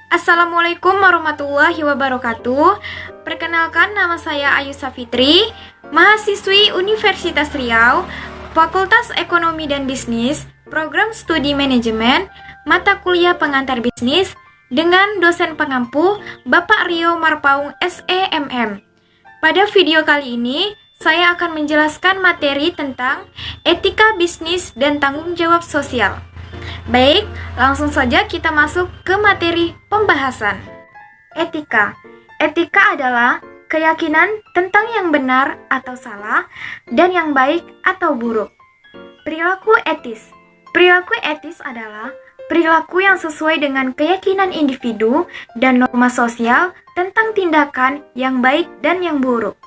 Assalamualaikum warahmatullahi wabarakatuh. Perkenalkan, nama saya Ayu Safitri, mahasiswi Universitas Riau, Fakultas Ekonomi dan Bisnis, Program Studi Manajemen, mata kuliah pengantar bisnis, dengan dosen pengampu Bapak Rio Marpaung SEMM. Pada video kali ini, saya akan menjelaskan materi tentang etika bisnis dan tanggung jawab sosial. Baik, langsung saja kita masuk ke materi pembahasan. Etika. Etika adalah keyakinan tentang yang benar atau salah dan yang baik atau buruk. Perilaku etis. Perilaku etis adalah perilaku yang sesuai dengan keyakinan individu dan norma sosial tentang tindakan yang baik dan yang buruk.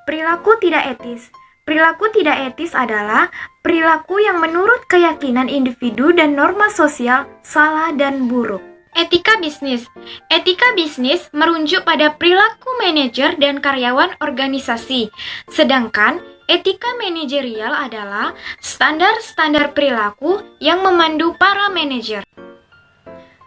Perilaku tidak etis. Perilaku tidak etis adalah perilaku yang menurut keyakinan individu dan norma sosial salah dan buruk. Etika bisnis. Etika bisnis merujuk pada perilaku manajer dan karyawan organisasi. Sedangkan etika manajerial adalah standar-standar perilaku yang memandu para manajer.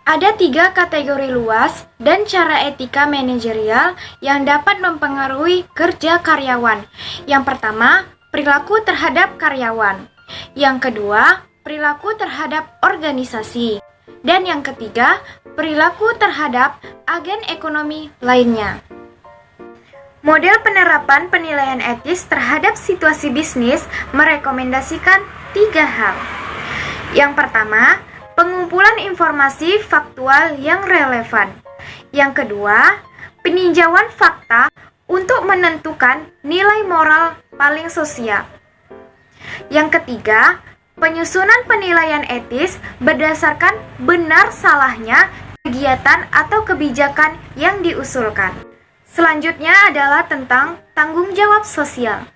Ada 3 kategori luas dan cara etika manajerial yang dapat mempengaruhi kerja karyawan. Yang pertama, perilaku terhadap karyawan. Yang kedua, perilaku terhadap organisasi. Dan yang ketiga, perilaku terhadap agen ekonomi lainnya. Model penerapan penilaian etis terhadap situasi bisnis merekomendasikan 3 hal. Yang pertama, pengumpulan informasi faktual yang relevan. Yang kedua, peninjauan fakta untuk menentukan nilai moral paling sosial. Yang ketiga, penyusunan penilaian etis berdasarkan benar salahnya kegiatan atau kebijakan yang diusulkan. Selanjutnya adalah tentang tanggung jawab sosial.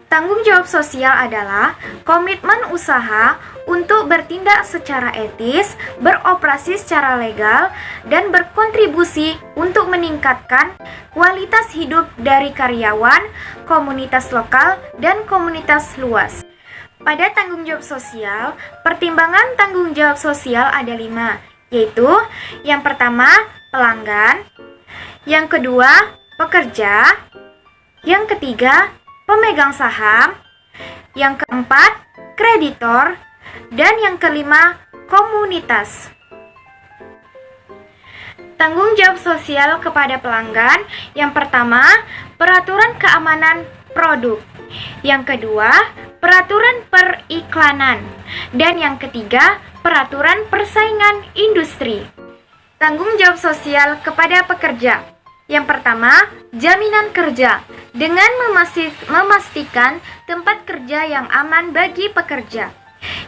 Tanggung jawab sosial adalah komitmen usaha untuk bertindak secara etis, beroperasi secara legal, dan berkontribusi untuk meningkatkan kualitas hidup dari karyawan, komunitas lokal, dan komunitas luas. Pada tanggung jawab sosial, pertimbangan tanggung jawab sosial ada 5, yaitu yang pertama, pelanggan, yang kedua, pekerja, yang ketiga, pemegang saham, yang keempat, kreditor, dan yang kelima, komunitas. Tanggung jawab sosial kepada pelanggan, yang pertama, peraturan keamanan produk, yang kedua, peraturan periklanan, dan yang ketiga, peraturan persaingan industri. Tanggung jawab sosial kepada pekerja. Yang pertama, jaminan kerja dengan memastikan tempat kerja yang aman bagi pekerja.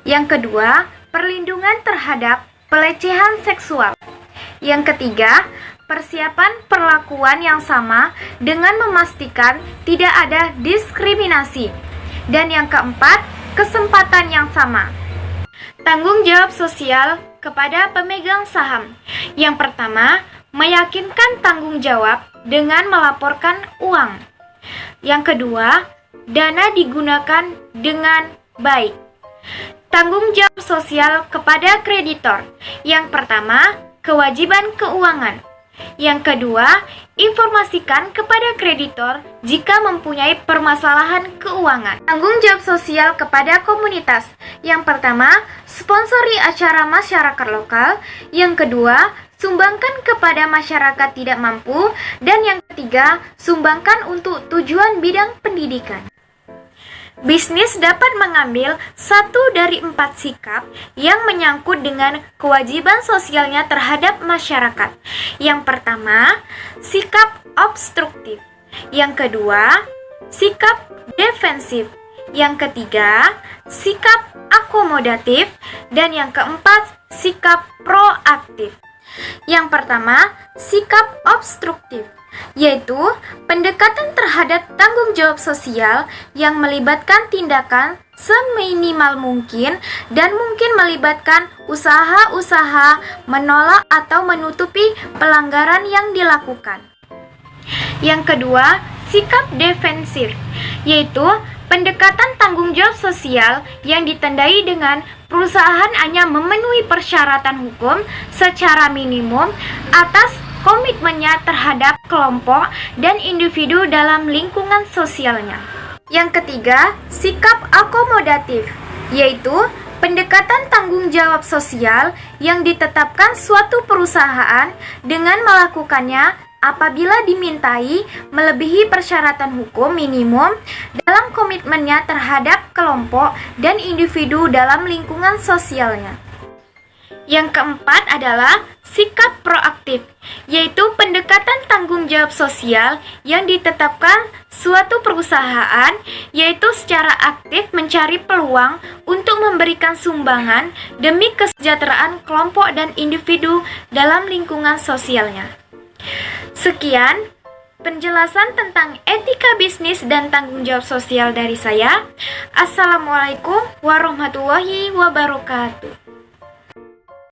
Yang kedua, perlindungan terhadap pelecehan seksual. Yang ketiga, persiapan perlakuan yang sama dengan memastikan tidak ada diskriminasi. Dan yang keempat, kesempatan yang sama. Tanggung jawab sosial kepada pemegang saham. Yang pertama, meyakinkan tanggung jawab dengan melaporkan uang. Yang kedua, dana digunakan dengan baik. Tanggung jawab sosial kepada kreditor. Yang pertama, kewajiban keuangan. Yang kedua, informasikan kepada kreditor jika mempunyai permasalahan keuangan. Tanggung jawab sosial kepada komunitas. Yang pertama, sponsori acara masyarakat lokal. Yang kedua, sumbangkan kepada masyarakat tidak mampu. Dan yang ketiga, sumbangkan untuk tujuan bidang pendidikan. Bisnis dapat mengambil 1 dari 4 sikap yang menyangkut dengan kewajiban sosialnya terhadap masyarakat. Yang pertama, sikap obstruktif. Yang kedua, sikap defensif. Yang ketiga, sikap akomodatif. Dan yang keempat, sikap proaktif. Yang pertama, sikap obstruktif, yaitu pendekatan terhadap tanggung jawab sosial yang melibatkan tindakan seminimal mungkin dan mungkin melibatkan usaha-usaha menolak atau menutupi pelanggaran yang dilakukan. Yang kedua, sikap defensif, yaitu Pendekatan tanggung jawab sosial yang ditandai dengan perusahaan hanya memenuhi persyaratan hukum secara minimum atas komitmennya terhadap kelompok dan individu dalam lingkungan sosialnya. Yang ketiga, sikap akomodatif, yaitu pendekatan tanggung jawab sosial yang ditetapkan suatu perusahaan dengan melakukannya apabila dimintai melebihi persyaratan hukum minimum dalam komitmennya terhadap kelompok dan individu dalam lingkungan sosialnya. Yang keempat adalah sikap proaktif, yaitu pendekatan tanggung jawab sosial yang ditetapkan suatu perusahaan, yaitu secara aktif mencari peluang untuk memberikan sumbangan demi kesejahteraan kelompok dan individu dalam lingkungan sosialnya. Sekian penjelasan tentang etika bisnis dan tanggung jawab sosial dari saya. Assalamualaikum warahmatullahi wabarakatuh.